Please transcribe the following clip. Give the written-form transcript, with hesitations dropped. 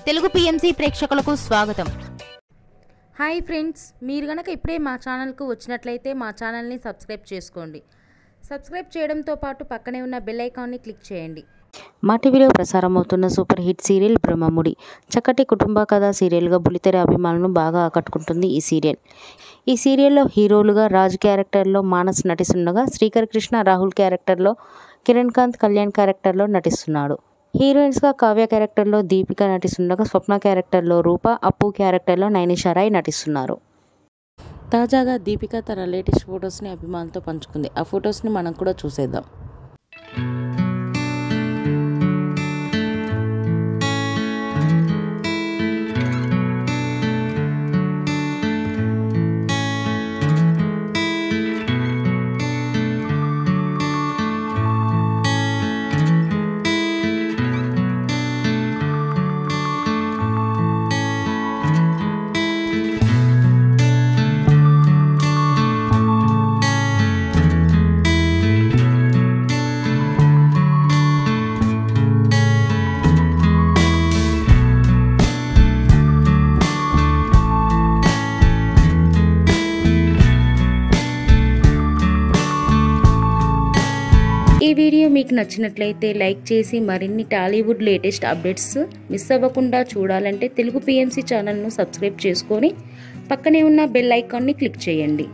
Telugu PMC ప్రేక్షకులకు స్వాగతం. Hi friends, మీరు గనక ఇప్పుడే మా ఛానల్కు వచ్చినట్లయితే మా ఛానల్ని సబ్స్క్రైబ్ చేసుకోండి. సబ్స్క్రైబ్ చేయడంతో పాటు పక్కనే ఉన్న బెల్ ఐకాన్ని క్లిక్ చేయండి. మా టీవీలో ప్రసారమవుతున్న సూపర్ హిట్ సీరియల్ బ్రహ్మముడి చక్కటి కుటుంబ కథా సీరియల్గా బుల్లితెర అభిమానులను బాగా ఆకట్టుకుంటుంది ఈ సీరియల్. ఈ సీరియల్లో హీరోలుగా రాజ్ క్యారెక్టర్లో మానస్ నటిస్తుండగా, శ్రీకర్ కృష్ణ రాహుల్ క్యారెక్టర్లో, కిరణ్ కాంత్ కళ్యాణ్ క్యారెక్టర్లో నటిస్తున్నాడు. హీరోయిన్స్గా కావ్య క్యారెక్టర్లో దీపిక నటిస్తుండగా, స్వప్న క్యారెక్టర్లో రూప, అప్పు క్యారెక్టర్లో నైనిషా రాయ్ నటిస్తున్నారు. తాజాగా దీపిక తన లేటెస్ట్ ఫొటోస్ని అభిమానులతో పంచుకుంది. ఆ ఫొటోస్ని మనం కూడా చూసేద్దాం. ఈ వీడియో మీకు నచ్చినట్లయితే లైక్ చేసి మరిన్ని టాలీవుడ్ లేటెస్ట్ అప్డేట్స్ మిస్ అవ్వకుండా చూడాలంటే తెలుగు పిఎంసి ఛానల్ను సబ్స్క్రైబ్ చేసుకొని పక్కనే ఉన్న బెల్ ఐకాన్ని క్లిక్ చేయండి.